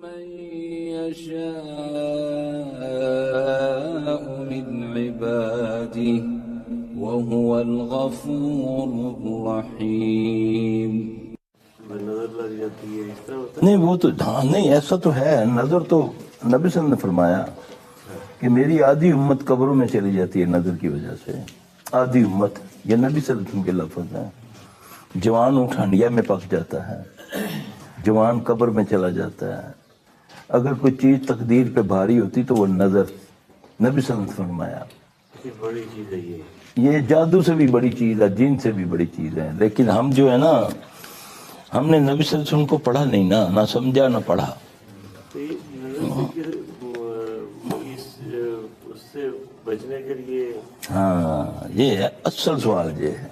من يشاء من عباده وهو الغفور الرحيم. نہیں وہ تو ہاں نہیں ایسا تو ہے. نظر تو نبی صلی اللہ علیہ وسلم نے فرمایا کہ میری آدھی امت قبروں میں چلی جاتی ہے نظر کی وجہ سے. آدھی امت، یہ نبی صلی اللہ علیہ وسلم کے لفظ ہیں. جوان اونٹ ہنڈیا میں پک جاتا ہے، جوان قبر میں چلا جاتا ہے. اگر کوئی چیز تقدیر پہ بھاری ہوتی تو وہ نظر. نبی صلی اللہ علیہ وسلم نے فرمایا بڑی چیز ہے یہ جادو سے بھی بڑی چیز ہے، جن سے بھی بڑی چیز ہے. لیکن ہم جو ہے نا، ہم نے نبی صلی اللہ علیہ وسلم کو پڑھا نہیں نا، نہ سمجھا نہ پڑھا. اس سے بچنے کے لیے ہاں یہ ہے اصل سوال. یہ ہے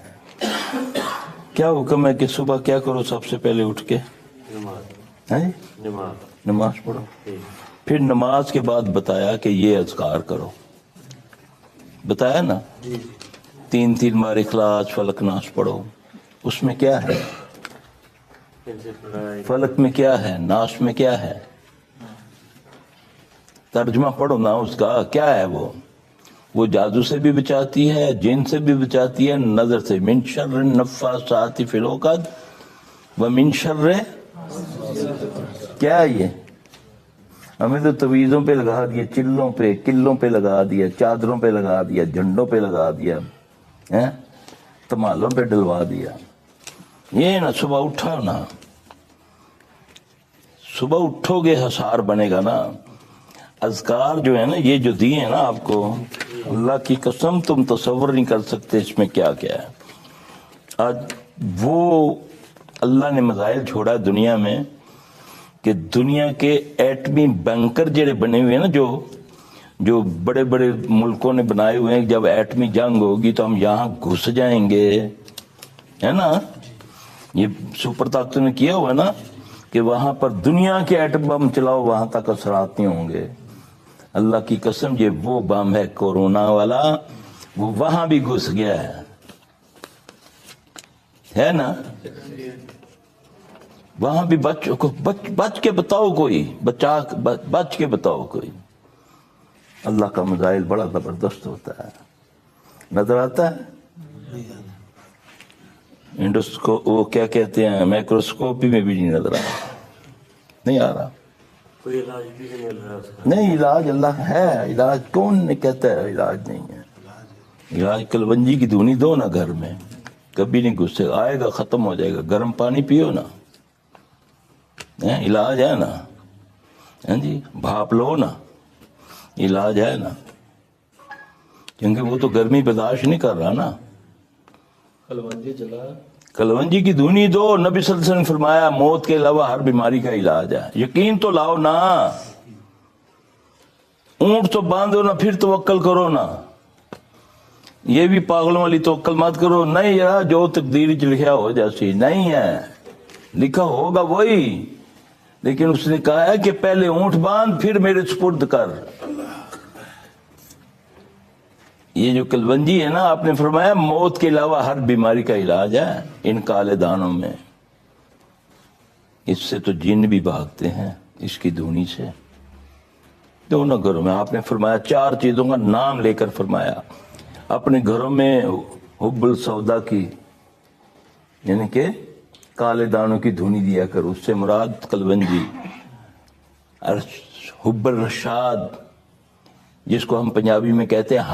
کیا حکم ہے کہ صبح کیا کرو سب سے پہلے اٹھ کے؟ نماز پڑھو. پھر نماز کے بعد بتایا کہ یہ اذکار کرو، بتایا نا. 3 بار اخلاص فلق ناس پڑھو. اس میں کیا ہے؟ فلق میں کیا ہے، ناس میں کیا ہے؟ ترجمہ پڑھو نا اس کا کیا ہے. وہ جادو سے بھی بچاتی ہے، جن سے بھی بچاتی ہے، نظر سے. من شر النفاثات فی العقد ومن شر کیا ہے یہ؟ ہمیں تو تویزوں پہ لگا دیا، چلوں پہ کلوں پہ لگا دیا، چادروں پہ لگا دیا، جھنڈوں پہ لگا دیا، تمالوں پہ ڈلوا دیا. یہ نا صبح اٹھا نا، صبح اٹھو گے حسار بنے گا نا. اذکار جو ہے نا یہ جو دیے ہیں نا آپ کو، اللہ کی قسم تم تصور نہیں کر سکتے اس میں کیا کیا ہے. آج وہ اللہ نے مزائل چھوڑا دنیا میں کہ دنیا کے ایٹمی بنکر جڑے بنے ہوئے ہیں نا، جو بڑے بڑے ملکوں نے بنائے ہوئے ہیں. جب ایٹمی جنگ ہوگی تو ہم یہاں گھس جائیں گے، ہے نا. یہ سپر طاقتوں نے کیا ہوا نا کہ وہاں پر دنیا کے ایٹم بم چلاؤ، وہاں تک اثرات نہیں ہوں گے. اللہ کی قسم یہ وہ بم ہے کورونا والا، وہ وہاں بھی گھس گیا ہے نا. وہاں بھی بچ کے بتاؤ کوئی، بچ کے بتاؤ کوئی. اللہ کا مزائل بڑا زبردست ہوتا ہے. نظر آتا ہے وہ کیا کہتے ہیں، مائکروسکوپی میں بھی نہیں نظر آ رہا، نہیں آ رہا. کوئی علاج بھی نہیں مل رہا اس کا. نہیں علاج اللہ ہے. علاج کون نے کہتا ہے علاج نہیں ہے؟ علاج کلونجی کی دھونی دو نا گھر میں، کبھی نہیں گھسے گا. آئے گا ختم ہو جائے گا. گرم پانی پیو نا، علاج ہے نا. جی بھاپ لو نا، علاج ہے نا. کیونکہ وہ تو گرمی برداشت نہیں کر رہا نا. کلونجی کی دھونی دو. نبی صلی اللہ علیہ وسلم نے فرمایا موت کے علاوہ ہر بیماری کا علاج ہے. یقین تو لاؤ نا. اونٹ تو باندھو نا، پھر توکل کرو نا. یہ بھی پاگلوں والی توکل مت کرو. نہیں یار جو تقدیر لکھا ہو جیسی نہیں ہے، لکھا ہوگا وہی. لیکن اس نے کہا ہے کہ پہلے اونٹ باندھ پھر میرے سپرد کر. یہ جو کلونجی ہے نا، آپ نے فرمایا موت کے علاوہ ہر بیماری کا علاج ہے ان کالے دانوں میں. اس سے تو جن بھی بھاگتے ہیں اس کی دھونی سے. دونوں گھروں میں آپ نے فرمایا 4 چیزوں کا نام لے کر فرمایا. اپنے گھروں میں حب السودا کی، یعنی کہ کالے دانوں کی دھونی دیا کرو. اس سے مراد کلونجی. حب الرشاد جس کو ہم پنجابی میں کہتے ہیں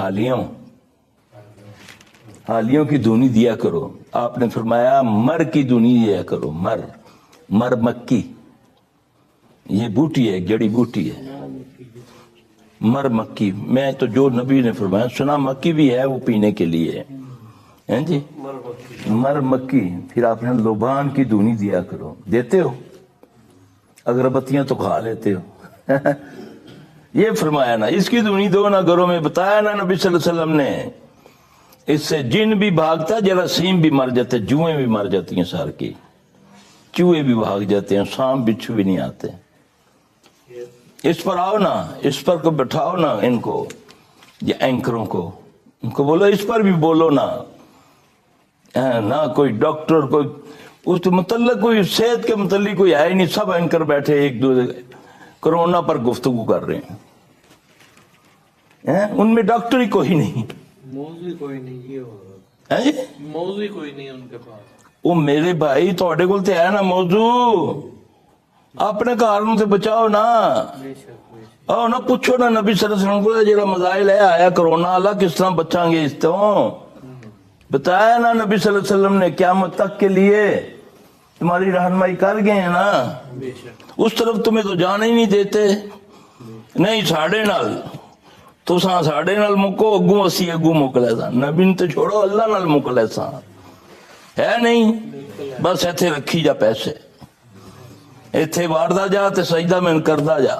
حالیوں کی دھونی دیا کرو. آپ نے فرمایا مر کی دھونی دیا کرو. مر مکی، یہ بوٹی ہے، جڑی بوٹی ہے مر مکی. میں تو جو نبی نے فرمایا سنا، مکی بھی ہے وہ پینے کے لیے ہیں جی. مر مکی. پھر آپ نے لوبان کی دھونی دیا کرو. دیتے ہو؟ اگربتیاں تو کھا لیتے ہو. یہ فرمایا نا اس کی دھونی دو نا گھروں میں. بتایا نا نبی صلی اللہ علیہ وسلم نے اس سے جن بھی بھاگتا، جراثیم بھی مر جاتے، جوئیں بھی مر جاتی ہیں، سار کی چوہے بھی بھاگ جاتے ہیں، سانپ بچھو بھی نہیں آتے. اس پر آؤ نا، اس پر کو بٹھاؤ نا ان کو، یہ اینکروں کو، ان کو بولو اس پر بھی بولو نا. نہ کوئی ڈاکٹر، کوئی اس متعلق، کوئی صحت کے متعلق کوئی ہے ہی نہیں. سب اینکر بیٹھے ایک دوسرے کورونا پر گفتگو کر رہے ہیں، ان میں ڈاکٹر ہی کوئی نہیں، موضوع کوئی نہیں، یہ ہوگا ہیں جی؟ موضوع کوئی نہیں ان کے پاس۔ وہ میرے بھائی تھوڑے کول تے ہے نا موضوع، اپنے گھر نوں تے بچاؤ نا، بے شک بے شک۔ آؤ نہ پوچھو نا نبی صلی اللہ علیہ وسلم کو جڑا مزائل ہے آیا کرونا اللہ کس طرح بچاں گے اس تو، بتایا نا نبی صلی اللہ علیہ وسلم نے قیامت تک کے لیے تمہاری رہنمائی کر گئے ہیں نا، بے شک اس طرف تمہیں تو جانے ہی نہیں دیتے، نہیں ساڑے نال تو ساڑے نال مکو اگوں اسی اگوں مکلے سا، نبی نے تو چھوڑو اللہ نال مکلے سا، ہے نہیں بس ایتھے رکھی جا پیسے، ایتھے واردا جا تے سجدہ میں کردا جا،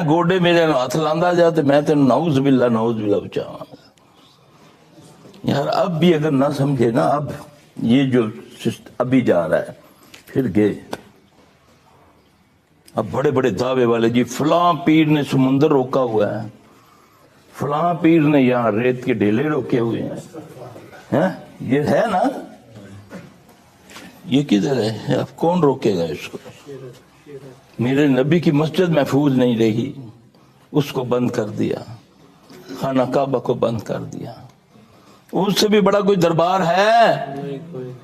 گوڈے میرے ہاتھ لاندا جا تے میں تینوں نعوذ باللہ بچاواں گا۔ یار اب بھی اگر نہ سمجھے نا، اب یہ جو ابھی جا رہا ہے پھر گئے، اب بڑے بڑے دعوے والے جی فلاں پیر نے سمندر روکا ہوا ہے، فلاں پیر نے یہاں ریت کے ڈھیلے روکے ہوئے ہیں، یہ ہے نا، یہ کدھر ہے؟ اب کون روکے گا اس کو؟ میرے نبی کی مسجد محفوظ نہیں رہی، اس کو بند کر دیا، خانہ کعبہ کو بند کر دیا، اس سے بھی بڑا کوئی دربار ہے نہیں کوئی نہیں،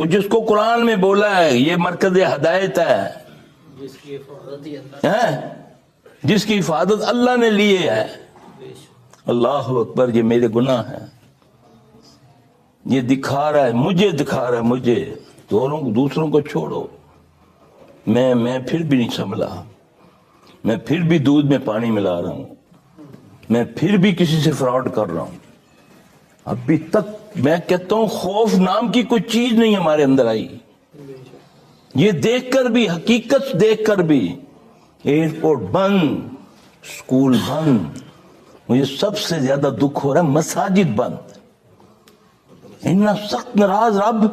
جس کو قرآن میں بولا ہے یہ مرکز ہدایت ہے، جس کی حفاظت ہی اللہ جس کی حفاظت اللہ نے لی ہے۔ بے شک۔ اللہ اکبر، یہ میرے گناہ ہیں، یہ دکھا رہا ہے مجھے، دکھا رہا ہے مجھے، دوسروں کو چھوڑو، میں پھر بھی نہیں سنبھلا، میں پھر بھی دودھ میں پانی ملا رہا ہوں، میں پھر بھی کسی سے فراڈ کر رہا ہوں، ابھی تک میں کہتا ہوں خوف نام کی کوئی چیز نہیں ہمارے اندر آئی، یہ دیکھ کر بھی، حقیقت دیکھ کر بھی، ایئرپورٹ بند، سکول بند، مجھے سب سے زیادہ دکھ ہو رہا ہے مساجد بند، اتنا سخت ناراض رب،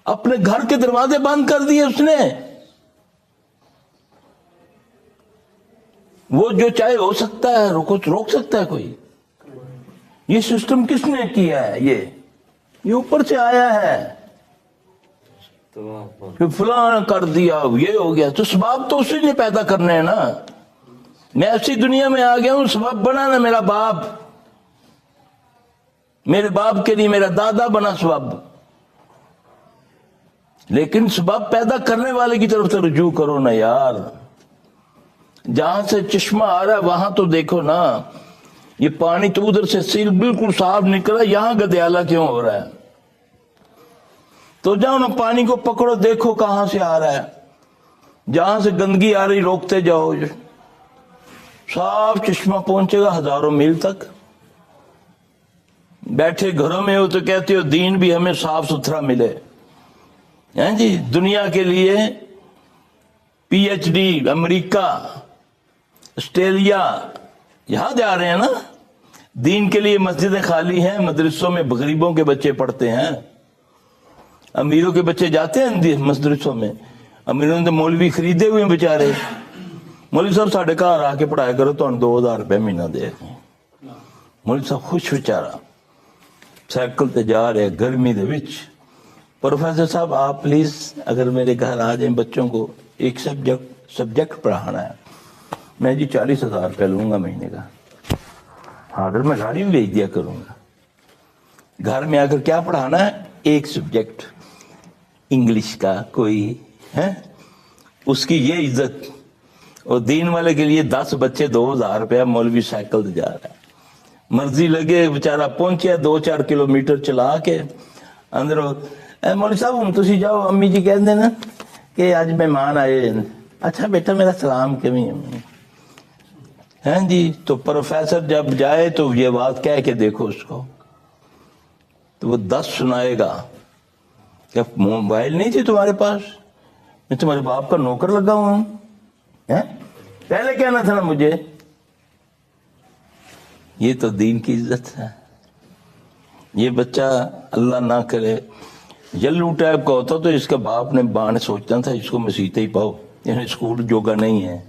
اپنے گھر کے دروازے بند کر دیے اس نے، وہ جو چاہے ہو سکتا ہے، روک سکتا ہے کوئی؟ یہ سسٹم کس نے کیا ہے؟ یہ اوپر سے آیا ہے، پھر فلاں کر دیا، یہ ہو گیا، تو سباب تو اسی نے پیدا کرنے ہیں نا، میں ایسی دنیا میں آ گیا ہوں، سبب بنا نا میرا باپ، میرے باپ کے لیے میرا دادا بنا سبب، لیکن سبب پیدا کرنے والے کی طرف سے رجوع کرو نا یار، جہاں سے چشمہ آ رہا ہے وہاں تو دیکھو نا، یہ پانی تو ادھر سے سیل بالکل صاف نکلا، یہاں گدیالہ کیوں ہو رہا ہے؟ تو جاؤ نا پانی کو پکڑو، دیکھو کہاں سے آ رہا ہے، جہاں سے گندگی آ رہی روکتے جاؤ، صاف چشمہ پہنچے گا ہزاروں میل تک۔ بیٹھے گھروں میں ہو تو کہتے ہو دین بھی ہمیں صاف ستھرا ملے، ہیں جی، دنیا کے لیے پی ایچ ڈی امریکہ آسٹریلیا یہاں جا رہے ہیں نا، دین کے لیے مسجدیں خالی ہیں، مدرسوں میں غریبوں کے بچے پڑھتے ہیں، امیروں کے بچے جاتے ہیں مدرسوں میں، امیروں نے مولوی خریدے ہوئے ہیں بیچارے، مولوی صاحب ساڑھے گھر آ کے پڑھایا کرو تو 2000 روپے مہینہ دے، مولوی صاحب خوش بیچارہ سائیکل تے جا رہے گرمی دے وچ، پروفیسر صاحب آپ پلیز اگر میرے گھر آ جائیں، بچوں کو ایک سبجیکٹ پڑھانا ہے، میں جی 40,000 روپے لوں گا مہینے کا، حاضر میں گاڑی بھی بھیج دیا کروں گا، گھر میں آ کر کیا پڑھانا ہے؟ ایک سبجیکٹ انگلش کا کوئی ہے، اس کی یہ عزت، اور دین والے کے لیے 10 بچے 2000 روپیہ، مولوی سائیکل دے جا رہا ہے، مرضی لگے بیچارہ پہنچیا 2-4 کلومیٹر چلا کے اندر، مولوی صاحب ہوں تسی جاؤ، امی جی کہہ دینا کہ آج مہمان آئے، اچھا بیٹا میرا سلام کمی ہے جی، تو پروفیسر جب جائے تو یہ بات کہہ کے دیکھو اس کو، تو وہ 10 سنائے گا کہ موبائل نہیں تھی تمہارے پاس، میں تمہارے باپ کا نوکر لگا ہوا ہوں، پہلے کہنا تھا نا مجھے، یہ تو دین کی عزت ہے۔ یہ بچہ اللہ نہ کرے یلو ٹائپ کا ہوتا تو اس کا باپ نے بانے سوچتا تھا اس کو مسیحتے ہی پاؤ، یعنی اسکول جوگا نہیں ہے،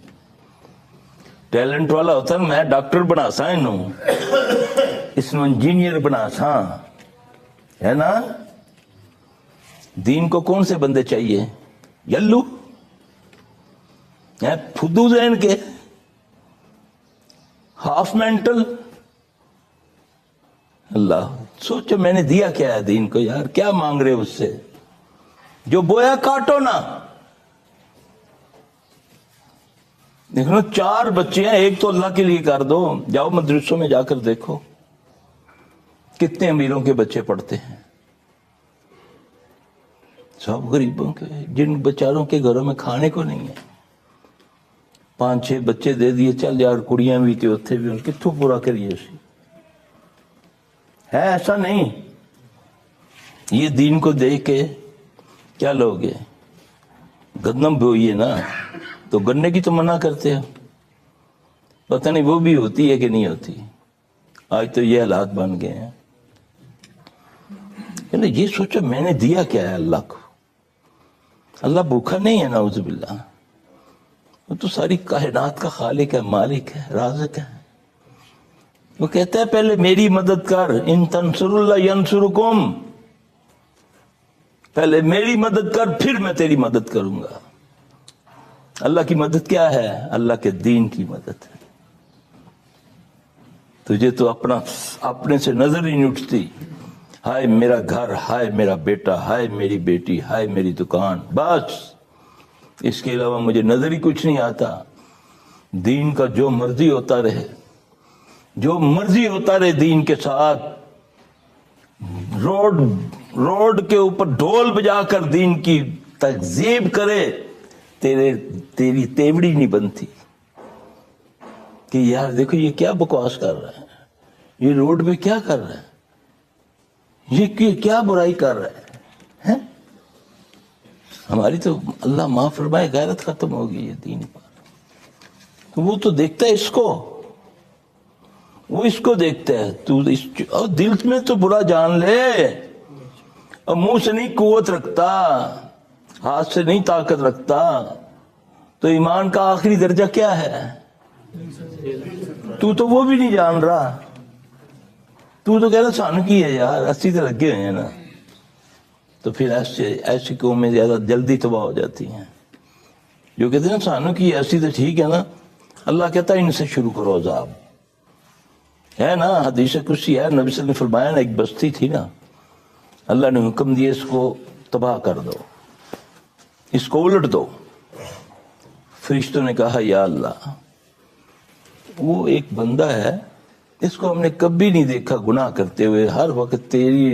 ٹیلنٹ والا ہوتا میں ڈاکٹر بنا سا، اس نے انجینئر بنا سا، ہے نا۔ دین کو کون سے بندے چاہیے؟ یلو، ہیں فدو ذہن کے، ہاف مینٹل. اللہ سوچو میں نے دیا کیا ہے دین کو یار، کیا مانگ رہے اس سے؟ جو بویا کاٹو نا. دیکھو 4 بچے ہیں، ایک تو اللہ کے لیے کر دو. جاؤ مدرسوں میں جا کر دیکھو کتنے امیروں کے بچے پڑھتے ہیں، سب غریبوں کے، جن بیچاروں کے گھروں میں کھانے کو نہیں ہے. 5-6 بچے دے دیے، چل یار کڑیاں بھی تھے اتنے بھی، کتوں پورا کریے اسی. ہے ایسا نہیں. یہ دین کو دیکھ کے کیا لوگے؟ گندم بوئیے نا تو گنے کی تو منع کرتے ہیں، پتہ نہیں وہ بھی ہوتی ہے کہ نہیں ہوتی. آج تو یہ حالات بن گئے ہیں. یہ سوچو میں نے دیا کیا ہے اللہ کو. اللہ بھوکا نہیں ہے نعوذ باللہ، وہ تو ساری کائنات کا خالق ہے، مالک ہے، رازق ہے. وہ کہتا ہے پہلے میری مدد کر، ان تنصر اللہ ینصرکم، پہلے میری مدد کر پھر میں تیری مدد کروں گا. اللہ کی مدد کیا ہے؟ اللہ کے دین کی مدد ہے. تجھے تو اپنے سے نظر ہی نہیں اٹھتی. ہائے میرا گھر، ہائے میرا بیٹا، ہائے میری بیٹی، ہائے میری دکان، بس اس کے علاوہ مجھے نظر ہی کچھ نہیں آتا. دین کا جو مرضی ہوتا رہے، جو مرضی ہوتا رہے دین کے ساتھ. روڈ کے اوپر ڈھول بجا کر دین کی تکذیب کرے، تیری تیوڑی نہیں بنتی کہ یار دیکھو یہ کیا بکواس کر رہا ہے، یہ روڈ پہ کیا کر رہا ہے، یہ کیا برائی کر رہا ہے. ہماری تو اللہ معاف فرمائے غیرت ختم ہوگی یہ دین پر. تو وہ تو دیکھتا ہے اس کو، وہ اس کو دیکھتا ہے. تو اور دل میں تو برا جان لے، اور منہ سے نہیں قوت رکھتا، ہاتھ سے نہیں طاقت رکھتا، تو ایمان کا آخری درجہ کیا ہے؟ تو وہ بھی نہیں جان رہا. تو کہہ رہا سانو کی ہے یار، 80 تو لگے ہوئے ہیں نا. تو پھر ایسی قومیں زیادہ جلدی تباہ ہو جاتی ہیں جو کہتے ہیں نا سانو کی 80 تو ٹھیک ہے نا. اللہ کہتا ہے ان سے شروع کرو عذاب. ہے نا حدیث قدسی ہے، نبی صلی اللہ علیہ وسلم نے فرمایا نا، ایک بستی تھی نا، اللہ نے حکم دیا اس کو تباہ کر دو، اس کو الٹ دو. فرشتوں نے کہا یا اللہ وہ ایک بندہ ہے، اس کو ہم نے کبھی نہیں دیکھا گناہ کرتے ہوئے، ہر وقت تیری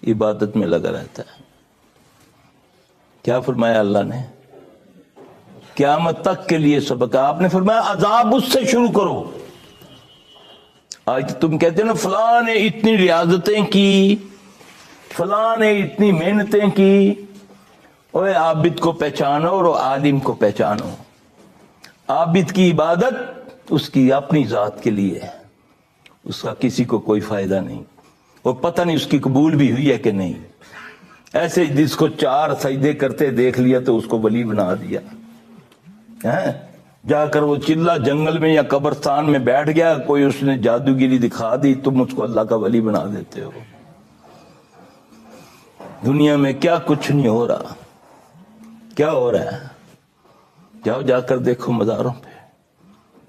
عبادت میں لگا رہتا ہے. کیا فرمایا اللہ نے؟ قیامت تک کے لیے سبق. آپ نے فرمایا عذاب اس سے شروع کرو. آج تم کہتے ہیں نا فلاں نے اتنی ریاضتیں کی، فلاں نے اتنی محنتیں کی. اوے عابد کو پہچانو اور عالم کو پہچانو. عابد کی عبادت اس کی اپنی ذات کے لیے ہے، اس کا کسی کو کوئی فائدہ نہیں، اور پتہ نہیں اس کی قبول بھی ہوئی ہے کہ نہیں. ایسے جس کو 4 سجدے کرتے دیکھ لیا تو اس کو ولی بنا دیا. جا کر وہ چلا جنگل میں یا قبرستان میں بیٹھ گیا، کوئی اس نے جادوگیری دکھا دی، تم اس کو اللہ کا ولی بنا دیتے ہو. دنیا میں کیا کچھ نہیں ہو رہا. کیا ہو رہا ہے؟ جاؤ جا کر دیکھو مزاروں پہ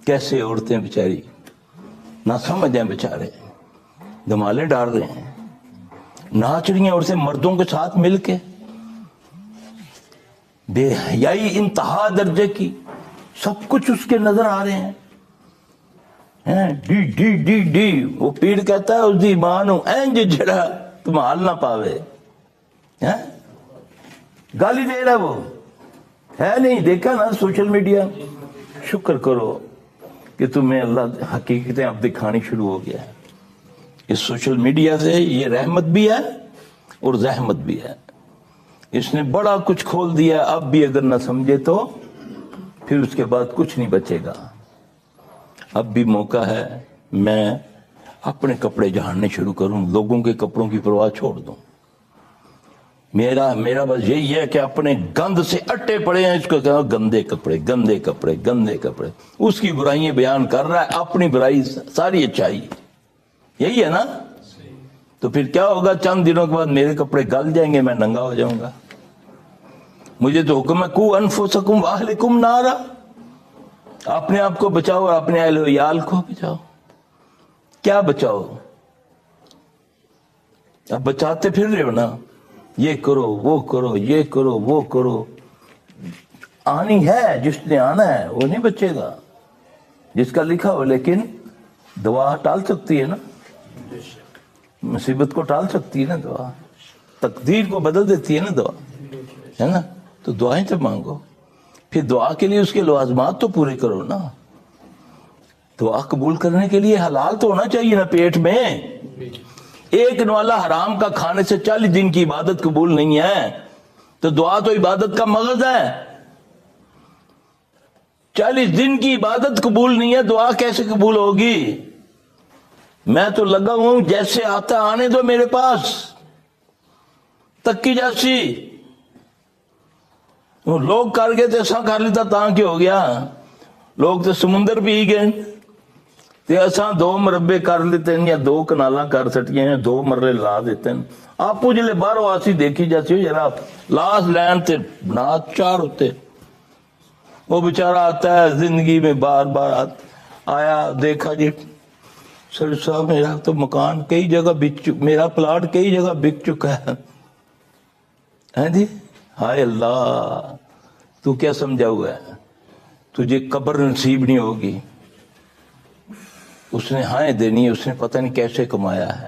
کیسے عورتیں بیچاری نہ سمجھ ہیں، بیچارے دمالے ڈال رہے ہیں، ناچ رہی ہیں عورتیں مردوں کے ساتھ مل کے، بے حیائی انتہا درجے کی. سب کچھ اس کے نظر آ رہے ہیں. ڈی ڈی ڈی ڈی وہ پیر کہتا ہے اس دی مانو اینج جڑا تم حال نہ پاوے. گالی دے رہا وہ ہے نہیں. دیکھا نا سوشل میڈیا. شکر کرو کہ تمہیں اللہ حقیقتیں اب دکھانی شروع ہو گیا ہے. اس سوشل میڈیا سے یہ رحمت بھی ہے اور زحمت بھی ہے. اس نے بڑا کچھ کھول دیا. اب بھی اگر نہ سمجھے تو پھر اس کے بعد کچھ نہیں بچے گا. اب بھی موقع ہے میں اپنے کپڑے جھاڑنے شروع کروں، لوگوں کے کپڑوں کی پرواہ چھوڑ دوں. میرا بس یہی ہے کہ اپنے گند سے اٹے پڑے ہیں، اس کو کہا گندے کپڑے گندے کپڑے گندے کپڑے. اس کی برائیاں بیان کر رہا ہے، اپنی برائی ساری اچھائی. یہی ہے نا؟ تو پھر کیا ہوگا؟ چند دنوں کے بعد میرے کپڑے گل جائیں گے، میں ننگا ہو جاؤں گا. مجھے تو حکم ہے کو انفسکم واہلکم نارا. اپنے آپ کو بچاؤ اور اپنے اہل و عیال کو بچاؤ. کیا بچاؤ؟ اب بچاتے پھر رہے ہو نا، یہ کرو وہ کرو یہ کرو وہ کرو. آنی ہے، جس نے آنا ہے وہ نہیں بچے گا جس کا لکھا ہو. لیکن دعا ٹال سکتی ہے نا، مصیبت کو ٹال سکتی ہے نا دعا، تقدیر کو بدل دیتی ہے نا دعا، ہے نا. تو دعائیں تو مانگو، پھر دعا کے لیے اس کے لوازمات تو پورے کرو نا. دعا قبول کرنے کے لیے حلال تو ہونا چاہیے نا پیٹ میں. ایک نوالا حرام کا کھانے سے 40 دن کی عبادت قبول نہیں ہے، تو دعا تو عبادت کا مغز ہے. 40 دن کی عبادت قبول نہیں ہے، دعا کیسے قبول ہوگی؟ میں تو لگا ہوں جیسے آتا آنے دو میرے پاس، تکی جیسی. وہ لوگ کر گئے تو ایسا کر لیتا تاں کی ہو گیا. لوگ تو سمندر بھی ہی گئے تے ایسا 2 مربے کر لیتے ہیں یا 2 کنالاں کر سٹیے ہیں، 2 مرے لا دیتے ہیں. آپ کو جلے باہروں آسی دیکھی جاتی ہو ذرا لاس لین تے بنا 4 ہوتے. وہ بیچارہ آتا ہے زندگی میں بار بار آیا، دیکھا جی سر صاحب میرا تو مکان کئی جگہ بک چکا، میرا پلاٹ کئی جگہ بک چکا ہے جی. ہائے اللہ، تو کیا سمجھا ہوا ہے؟ تجھے قبر نصیب نہیں ہوگی. اس نے ہائیں دینی ہے، اس نے پتہ نہیں کیسے کمایا ہے.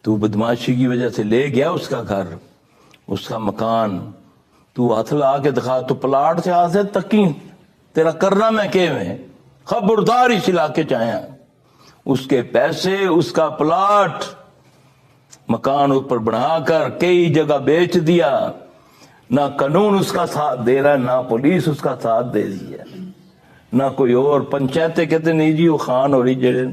تو بدماشی کی وجہ سے لے گیا اس کا گھر، اس کا مکان. تو ہاتھ لا کے دکھا، تو پلاٹ سے آتے تکی تیرا کرنا میں کہ میں خبردار اس علاقے چاہیا. اس کے پیسے، اس کا پلاٹ، مکان اوپر بنا کر کئی جگہ بیچ دیا. نہ قانون اس کا ساتھ دے رہا ہے، نہ پولیس اس کا ساتھ دے رہی ہے، نہ کوئی اور. پنچایتیں کہتے نہیں جی وہ خان ہو رہی جڑے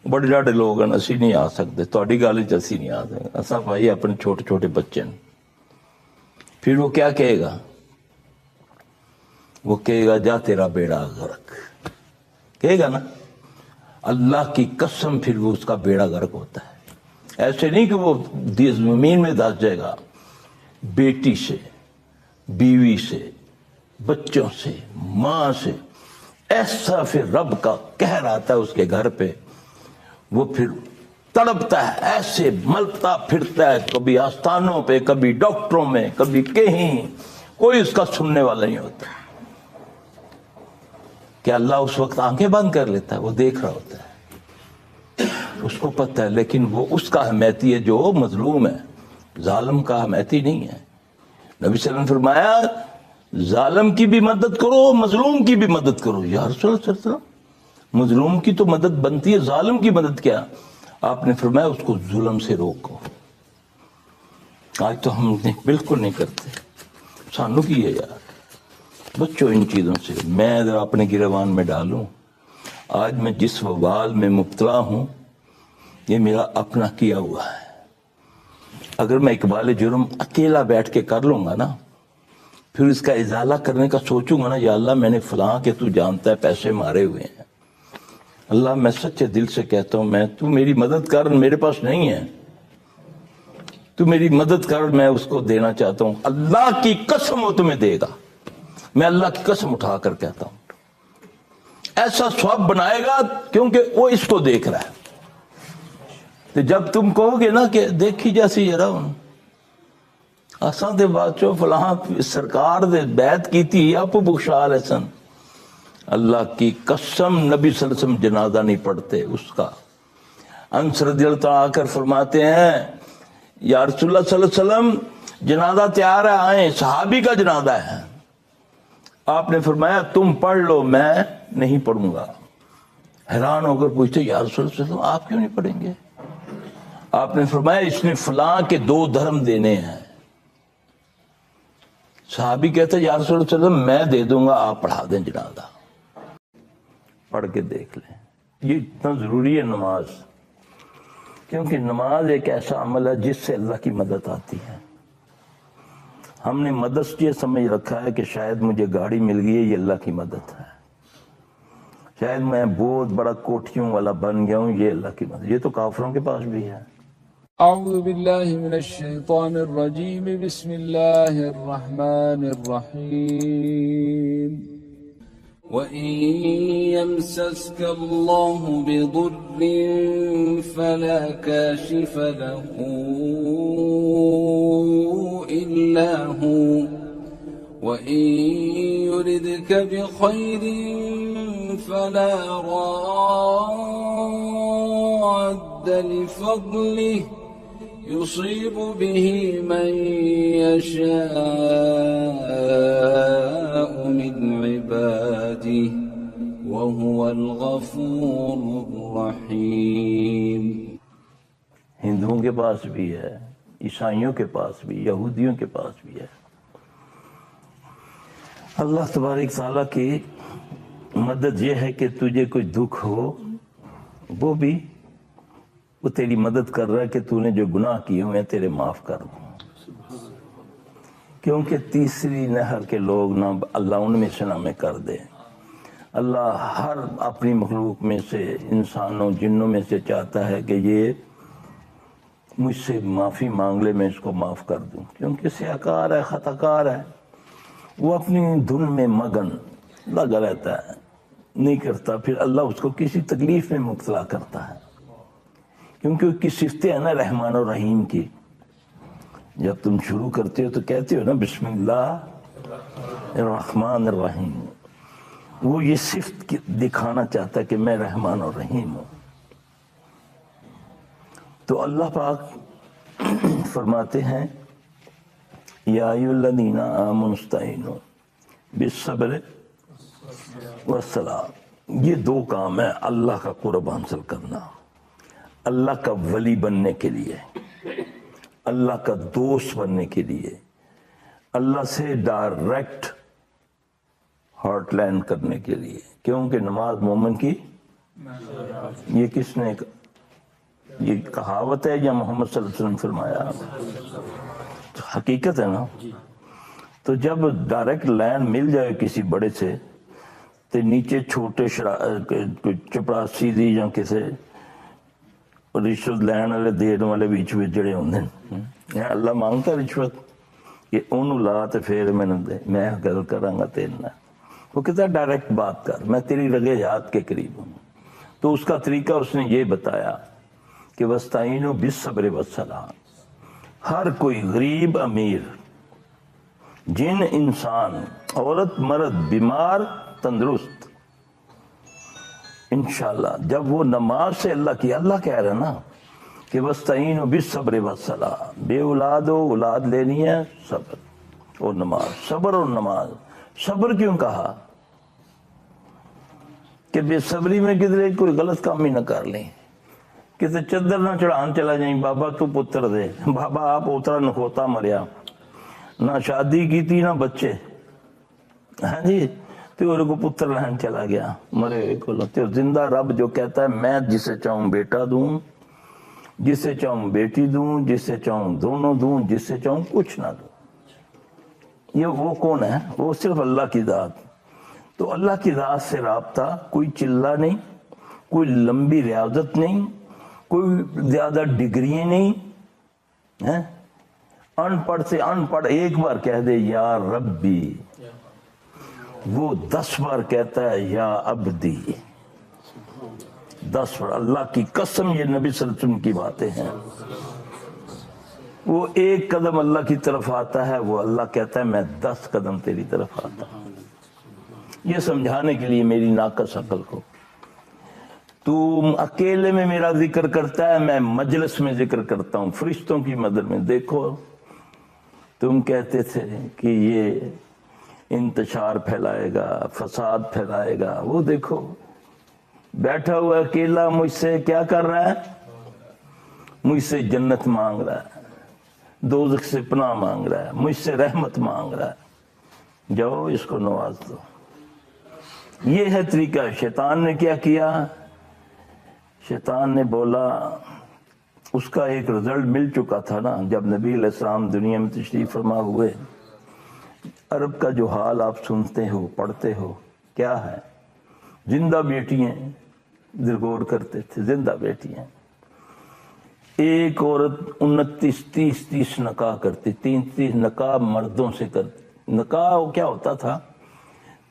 بڑے ڈاڈے لوگ ہیں اسی نہیں آ سکتے، تھوڑی گل وچ اسی نہیں آ سکتے. اساں بھائی اپنے چھوٹے چھوٹے بچے ہیں. پھر وہ کیا کہے گا؟ وہ کہے گا جا تیرا بیڑا غرق، کہے گا نا. اللہ کی قسم پھر وہ اس کا بیڑا غرق ہوتا ہے. ایسے نہیں کہ وہ زمین میں دھس جائے گا. بیٹی سے، بیوی سے، بچوں سے، ماں سے ایسا پھر رب کا قہر آتا ہے اس کے گھر پہ. وہ پھر تڑپتا ہے، ایسے ملتا پھرتا ہے، کبھی آستانوں پہ، کبھی ڈاکٹروں میں، کبھی کہیں. کوئی اس کا سننے والا نہیں ہوتا. کہ اللہ اس وقت آنکھیں بند کر لیتا ہے، وہ دیکھ رہا ہوتا ہے، اس کو پتہ ہے. لیکن وہ اس کا حمیتی ہے جو مظلوم ہے، ظالم کا حمیتی نہیں ہے. نبی صلی اللہ علیہ وسلم نے فرمایا ظالم کی بھی مدد کرو، مظلوم کی بھی مدد کرو. یا رسول اللہ صلی اللہ علیہ وسلم، مظلوم کی تو مدد بنتی ہے، ظالم کی مدد کیا؟ آپ نے فرمایا اس کو ظلم سے روکو. آج تو ہم بالکل نہیں کرتے. سانو کی ہے یار، بچوں ان چیزوں سے. میں اگر اپنے گریبان میں ڈالوں، آج میں جس وبال میں مبتلا ہوں یہ میرا اپنا کیا ہوا ہے. اگر میں اقبال جرم اکیلا بیٹھ کے کر لوں گا نا، پھر اس کا ازالہ کرنے کا سوچوں گا نا، یا اللہ میں نے فلاں کے تو جانتا ہے پیسے مارے ہوئے ہیں، اللہ میں سچے دل سے کہتا ہوں تو میری مدد کر، میرے پاس نہیں ہے، تو میری مدد کر، میں اس کو دینا چاہتا ہوں. اللہ کی قسم وہ تمہیں دے گا، میں اللہ کی قسم اٹھا کر کہتا ہوں. ایسا ثواب بنائے گا کیونکہ وہ اس کو دیکھ رہا ہے. تو جب تم کہو گے نا کہ دیکھی جیسی ذرا اساں دے بادشاہ فلاں سرکار دے بیعت کیتی آپ بخشا لے سن، اللہ کی قسم نبی صلی اللہ علیہ وسلم جنازہ نہیں پڑھتے اس کا. انس رضی اللہ تعالیٰ آ کر فرماتے ہیں یا رسول اللہ صلی اللہ علیہ وسلم جنازہ تیار ہے، آئیں، صحابی کا جنازہ ہے. آپ نے فرمایا تم پڑھ لو، میں نہیں پڑھوں گا. حیران ہو کر پوچھتے یا رسول اللہ صلی اللہ علیہ وسلم آپ کیوں نہیں پڑھیں گے؟ آپ نے فرمایا اس نے فلاں کے 2 درہم دینے ہیں. صحابی کہتے یا رسول اللہ صلی اللہ علیہ وسلم میں دے دوں گا، آپ پڑھا دیں جنازہ. پڑھ کے دیکھ لیں. یہ اتنا ضروری ہے نماز، کیونکہ نماز ایک ایسا عمل ہے جس سے اللہ کی مدد آتی ہے. ہم نے مدد یہ سمجھ رکھا ہے کہ شاید مجھے گاڑی مل گئی ہے، یہ اللہ کی مدد ہے. شاید میں بہت بڑا کوٹھیوں والا بن گیا ہوں، یہ اللہ کی مدد. یہ تو کافروں کے پاس بھی ہے. أعوذ بالله من الشيطان الرجيم بسم الله الرحمن الرحيم وإن يمسسك الله بضر فلا كاشف له إلا هو وإن يردك بخير فلا راد لفضله يصيب به من يشاء من عباده وهو الغفور الرحيم. ہندوؤں کے پاس بھی ہے، عیسائیوں کے پاس بھی، یہودیوں کے پاس بھی ہے. اللہ تبارک تعالیٰ کی مدد یہ ہے کہ تجھے کوئی دکھ ہو وہ تیری مدد کر رہا ہے کہ تو نے جو گناہ کیے ہوئے تیرے معاف کر دوں. کیونکہ تیسری نہر کے لوگ نہ اللہ ان میں سے نہ میں کر دے. اللہ ہر اپنی مخلوق میں سے، انسانوں جنوں میں سے چاہتا ہے کہ یہ مجھ سے معافی مانگ لے، میں اس کو معاف کر دوں. کیونکہ سیاکار ہے، خطا کار ہے، وہ اپنی دھن میں مگن لگا رہتا ہے، نہیں کرتا. پھر اللہ اس کو کسی تکلیف میں مبتلا کرتا ہے، کیونکہ اس کی صفتیں ہیں نا رحمان و رحیم کی. جب تم شروع کرتے ہو تو کہتے ہو نا بسم اللہ الرحمن الرحیم. وہ یہ صفت دکھانا چاہتا ہے کہ میں رحمان و رحیم ہوں. تو اللہ پاک فرماتے ہیں یا ایھا الذین آمنوا استعینوا بالصبر والصلاۃ. یہ دو کام ہے اللہ کا قرب حاصل کرنا، اللہ کا ولی بننے کے لیے، اللہ کا دوست بننے کے لیے، اللہ سے ڈائریکٹ ہارٹ لینڈ کرنے کے لیے. کیونکہ نماز مومن کی، یہ کس نے، یہ کہاوت ہے یا محمد صلی اللہ علیہ وسلم فرمایا؟ حقیقت ہے نا. تو جب ڈائریکٹ لینڈ مل جائے کسی بڑے سے تو نیچے چھوٹے چپڑاسی دی یا کسی رشوت لین والے دین والے بیچ میں جڑے ہوندے ہیں. اللہ مانگتا رشوت کہ انہوں لا تو پھر میں دے، میں گل کراں گا تیرے نال. وہ کہتا ہے ڈائریکٹ بات کر، میں تیری رگے ہاتھ کے قریب ہوں. تو اس کا طریقہ اس نے یہ بتایا کہ وَاسْتَعِینُوا بِالصَّبْرِ وَالصَّلَاةِ. ہر کوئی غریب امیر، جن انسان، عورت مرد، بیمار تندرست، انشاءاللہ جب وہ نماز سے اللہ کی، اللہ کہہ رہا نا کہ وَاسْتَعِینُوا بِالصَّبْرِ وَالصَّلَاةِ. بے اولاد ہو، اولاد لینی ہے، صبر اور نماز. صبر اور نماز. صبر کیوں کہا؟ کہ بے صبری میں کدھر کوئی غلط کام ہی نہ کر لیں، کسی چادر نہ چڑھان چلا جائیں، بابا تو پتر دے، بابا آپ اترا نکھوتا مریا، نہ شادی کی تھی نہ بچے، ہاں جی، تو اور کو پتر لہن چلا گیا مرے کو. زندہ رب جو کہتا ہے میں جسے چاہوں بیٹا دوں، جسے چاہوں بیٹی دوں، جسے چاہوں دونوں دوں، جسے چاہوں کچھ نہ دوں. یہ وہ کون ہے؟ وہ صرف اللہ کی ذات. تو اللہ کی ذات سے رابطہ، کوئی چلہ نہیں، کوئی لمبی ریاضت نہیں، کوئی زیادہ ڈگری نہیں. ان پڑھ سے ان پڑھ ایک بار کہہ دے یا ربی، وہ 10 بار کہتا ہے یا عبدی. 10 بار. اللہ کی قسم یہ نبی صلی اللہ علیہ وسلم کی باتیں ہیں. وہ ایک قدم اللہ کی طرف آتا ہے، وہ اللہ کہتا ہے میں 10 قدم تیری طرف آتا ہوں. یہ سمجھانے کے لیے میری ناقص عقل کو. تم اکیلے میں میرا ذکر کرتا ہے، میں مجلس میں ذکر کرتا ہوں، فرشتوں کی مدد میں. دیکھو تم کہتے تھے کہ یہ انتشار پھیلائے گا، فساد پھیلائے گا، وہ دیکھو بیٹھا ہوا اکیلا مجھ سے کیا کر رہا ہے؟ مجھ سے جنت مانگ رہا ہے، دوزخ سے پناہ مانگ رہا ہے، مجھ سے رحمت مانگ رہا ہے. جاؤ اس کو نواز دو. یہ ہے طریقہ. شیطان نے کیا کیا؟ شیطان نے بولا، اس کا ایک رزلٹ مل چکا تھا نا جب نبی علیہ السلام دنیا میں تشریف فرما ہوئے. عرب کا جو حال آپ سنتے ہو، پڑھتے ہو، کیا ہے؟ زندہ بیٹیاں درگور کرتے تھے، زندہ بیٹیاں. ایک عورت 29-30 نکاح کرتی، 30 نکاح مردوں سے کرتی. نکاح کیا ہوتا تھا؟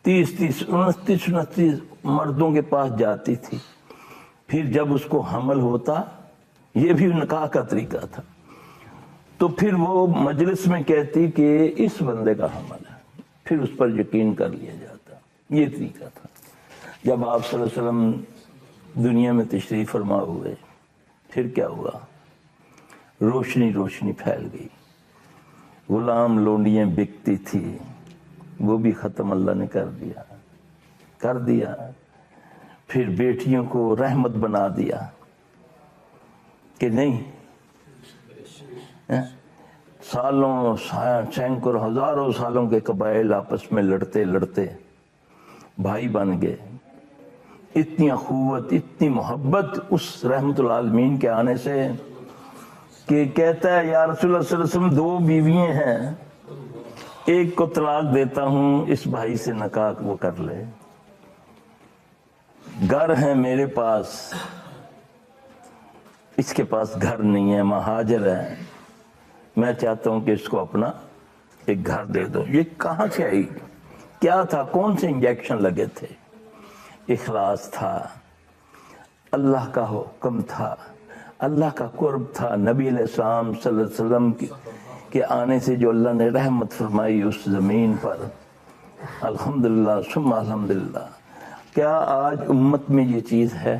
30 29 مردوں کے پاس جاتی تھی. پھر جب اس کو حمل ہوتا، یہ بھی نکاح کا طریقہ تھا، تو پھر وہ مجلس میں کہتی کہ اس بندے کا حمل ہے، پھر اس پر یقین کر لیا جاتا. یہ طریقہ تھا. جب آپ صلی اللہ علیہ وسلم دنیا میں تشریف فرما ہوئے، پھر کیا ہوا؟ روشنی پھیل گئی. غلام لونڈیاں بکتی تھی، وہ بھی ختم اللہ نے کر دیا. پھر بیٹیوں کو رحمت بنا دیا کہ نہیں، سالوں سینکڑوں ہزاروں سالوں کے قبائل آپس میں لڑتے بھائی بن گئے. اتنی اخوت، اتنی محبت اس رحمت العالمین کے آنے سے کہ کہتا ہے یا رسول اللہ صلی اللہ علیہ وسلم 2 بیویاں ہیں، ایک کو طلاق دیتا ہوں، اس بھائی سے نکاح وہ کر لے. گھر ہے میرے پاس، اس کے پاس گھر نہیں ہے، مہاجر ہے، میں چاہتا ہوں کہ اس کو اپنا ایک گھر دے دو. یہ کہاں سے آئی؟ کیا تھا؟ کون سے انجیکشن لگے تھے؟ اخلاص تھا، اللہ کا حکم تھا، اللہ کا قرب تھا، نبی علیہ السلام صلی اللہ علیہ وسلم کے آنے سے جو اللہ نے رحمت فرمائی اس زمین پر. الحمدللہ ثم الحمدللہ. کیا آج امت میں یہ چیز ہے؟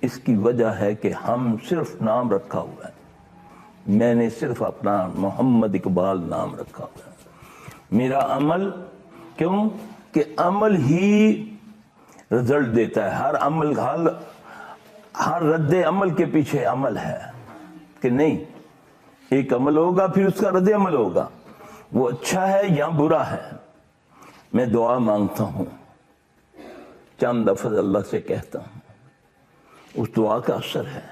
اس کی وجہ ہے کہ ہم صرف نام رکھا ہوا ہے. میں نے صرف اپنا محمد اقبال نام رکھا ہوا ہے. میرا عمل، کیوں کہ عمل ہی رزلٹ دیتا ہے. ہر عمل، ہر رد عمل کے پیچھے عمل ہے کہ نہیں. ایک عمل ہوگا پھر اس کا رد عمل ہوگا، وہ اچھا ہے یا برا ہے. میں دعا مانگتا ہوں، چند لفظ اللہ سے کہتا ہوں، اس دعا کا اثر ہے،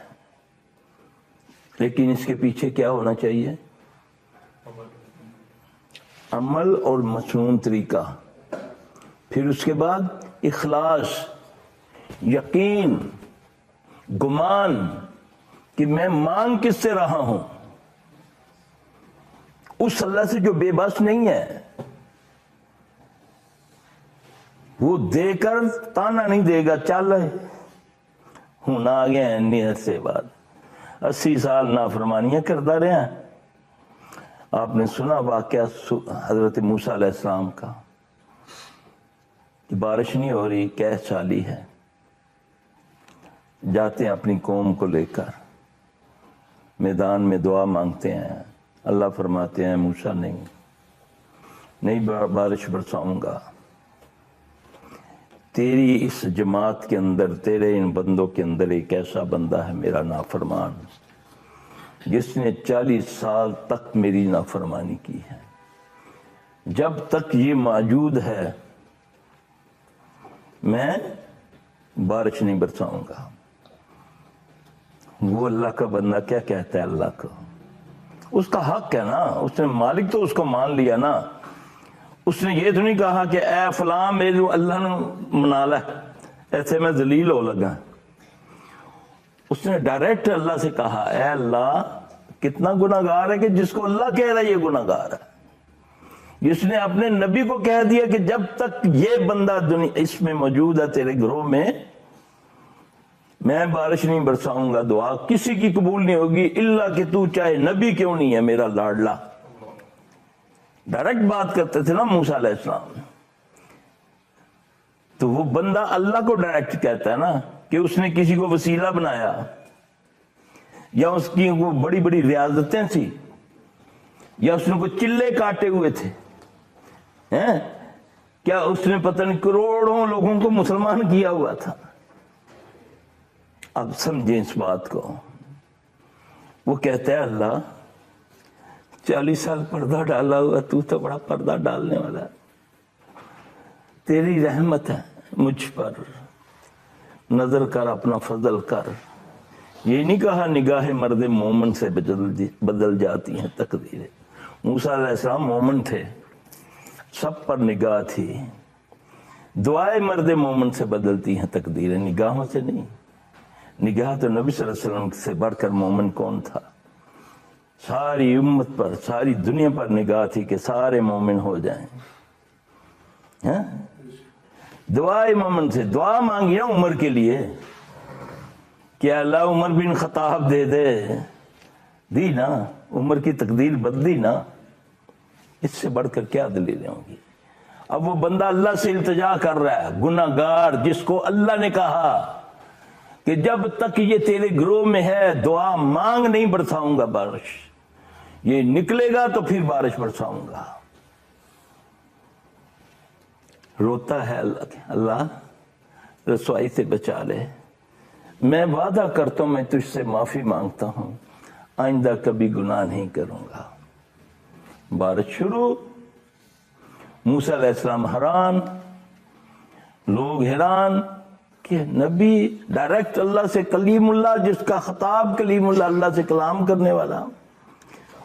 لیکن اس کے پیچھے کیا ہونا چاہیے؟ عمل اور مصنون طریقہ. پھر اس کے بعد اخلاص، یقین، گمان کہ میں مانگ کس سے رہا ہوں؟ اس اللہ سے جو بے بس نہیں ہے. وہ دے کر تانا نہیں دے گا، چل ہوں آ گئے ہیں نیت سے بعد 80 سال نافرمانیاں کرتا رہے ہیں. آپ نے سنا واقعہ حضرت موسیٰ علیہ السلام کا کہ بارش نہیں ہو رہی، قحط چالی ہے، جاتے ہیں اپنی قوم کو لے کر میدان میں دعا مانگتے ہیں. اللہ فرماتے ہیں موسیٰ نہیں بارش برساؤں گا. تیری اس جماعت کے اندر، تیرے ان بندوں کے اندر ایک ایسا بندہ ہے میرا نافرمان، جس نے 40 سال تک میری نافرمانی کی ہے. جب تک یہ موجود ہے میں بارش نہیں برساؤں گا. وہ اللہ کا بندہ کیا کہتا ہے اللہ کو؟ اس کا حق ہے نا، اس نے مالک تو اس کو مان لیا نا. اس نے یہ تو نہیں کہا کہ اے فلاں میرے اللہ نے منا لے، ایسے میں ذلیل ہو لگا. اس نے ڈائریکٹ اللہ سے کہا اے اللہ کتنا گناہگار ہے کہ جس کو اللہ کہہ رہا ہے یہ گناہگار ہے. جس نے اپنے نبی کو کہہ دیا کہ جب تک یہ بندہ اس میں موجود ہے تیرے گھروں میں بارش نہیں برساؤں گا. دعا کسی کی قبول نہیں ہوگی الا کہ تو چاہے نبی کیوں نہیں ہے میرا لاڈلا. ڈائریکٹ بات کرتے تھے نا موسیٰ علیہ السلام. تو وہ بندہ اللہ کو ڈائریکٹ کہتا ہے نا کہ اس نے کسی کو وسیلہ بنایا یا اس کی وہ بڑی بڑی ریاضتیں تھی یا اس نے کوئی چلے کاٹے ہوئے تھے. کیا اس نے پتہ نہیں کروڑوں لوگوں کو مسلمان کیا ہوا تھا. اب سمجھیں اس بات کو. وہ کہتا ہے اللہ 40 سال پردہ ڈالا ہوا، تو بڑا پردہ ڈالنے والا ہے. تیری رحمت ہے مجھ پر، نظر کر، اپنا فضل کر. یہ نہیں کہا نگاہ مرد مومن سے بدل جاتی ہیں تقدیریں. موسیٰ علیہ السلام مومن تھے، سب پر نگاہ تھی. دعائیں مرد مومن سے بدلتی ہیں تقدیریں، نگاہوں سے نہیں. نگاہ تو نبی صلی اللہ علیہ وسلم سے بڑھ کر مومن کون تھا؟ ساری امت پر، ساری دنیا پر نگاہ تھی کہ سارے مومن ہو جائیں. ہاں؟ دعائے مومن سے دعا مانگی نا عمر کے لیے کہ اللہ عمر بن خطاب دے دے، دی نا، عمر کی تقدیر بدلی نا، اس سے بڑھ کر کیا دلیلیں ہوں گی؟ اب وہ بندہ اللہ سے التجا کر رہا ہے، گناہ گار، جس کو اللہ نے کہا کہ جب تک یہ تیرے گروہ میں ہے دعا مانگ، نہیں برساؤں گا بارش، یہ نکلے گا تو پھر بارش برساؤں گا۔ روتا ہے اللہ رسوائی سے بچا لے، میں وعدہ کرتا ہوں میں تجھ سے معافی مانگتا ہوں، آئندہ کبھی گناہ نہیں کروں گا۔ بارش شروع، موسیٰ علیہ السلام حیران، لوگ حیران کہ نبی ڈائریکٹ اللہ سے، کلیم اللہ، جس کا خطاب کلیم اللہ سے کلام کرنے والا،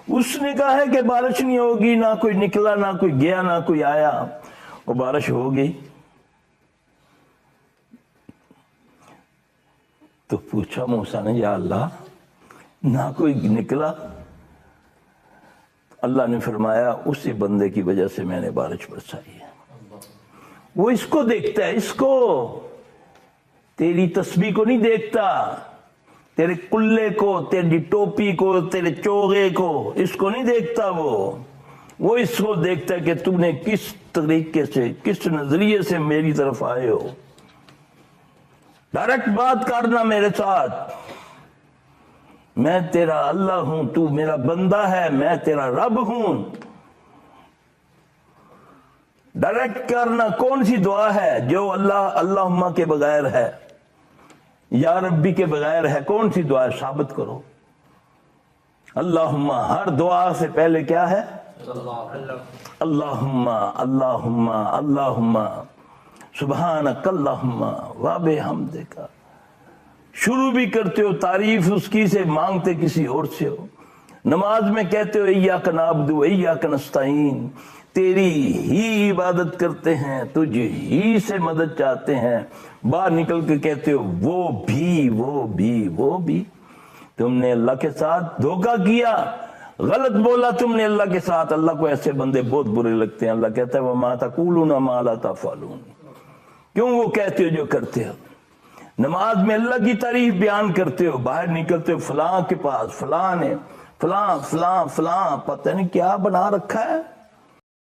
اس نے کہا ہے کہ بارش نہیں ہوگی، نہ کوئی نکلا، نہ کوئی گیا، نہ کوئی آیا، اور بارش ہو گئی۔ تو پوچھا موسیٰ نے، یا اللہ نہ کوئی نکلا؟ اللہ نے فرمایا اسی بندے کی وجہ سے میں نے بارش برسائی ہے۔ وہ اس کو دیکھتا ہے، اس کو، تیری تسبیح کو نہیں دیکھتا، تیرے کلے کو، تیری ٹوپی کو، تیرے چوغے کو، اس کو نہیں دیکھتا، وہ اس کو دیکھتا ہے کہ تم نے کس طریقے سے، کس نظریے سے میری طرف آئے ہو۔ ڈائریکٹ بات کرنا میرے ساتھ، میں تیرا اللہ ہوں، تو میرا بندہ ہے، میں تیرا رب ہوں۔ ڈائریکٹ کرنا۔ کون سی دعا ہے جو اللہم کے بغیر ہے، یا ربی کے بغیر ہے؟ کون سی دعا ہے؟ ثابت کرو۔ اللہم، ہر دعا سے پہلے کیا ہے؟ اللہم اللہم اللہم سبحانک اللہم و بحمدک۔ شروع بھی کرتے ہو تعریف اس کی سے، مانگتے کسی اور سے ہو۔ نماز میں کہتے ہو ایاک نعبد و ایاک نستعین، تیری ہی عبادت کرتے ہیں، تجھ ہی سے مدد چاہتے ہیں۔ باہر نکل کے کہتے ہو وہ بھی۔ تم نے اللہ کے ساتھ دھوکہ کیا، غلط بولا تم نے اللہ کے ساتھ۔ اللہ کو ایسے بندے بہت برے لگتے ہیں۔ اللہ کہتا ہے وَمَا تَقُولُونَ مَا لَا تَفْعَلُونَ، کیوں وہ کہتے ہو جو کرتے ہو؟ نماز میں اللہ کی تعریف بیان کرتے ہو، باہر نکلتے ہو فلاں کے پاس، فلاں نے فلاں، پتہ نہیں کیا بنا رکھا ہے۔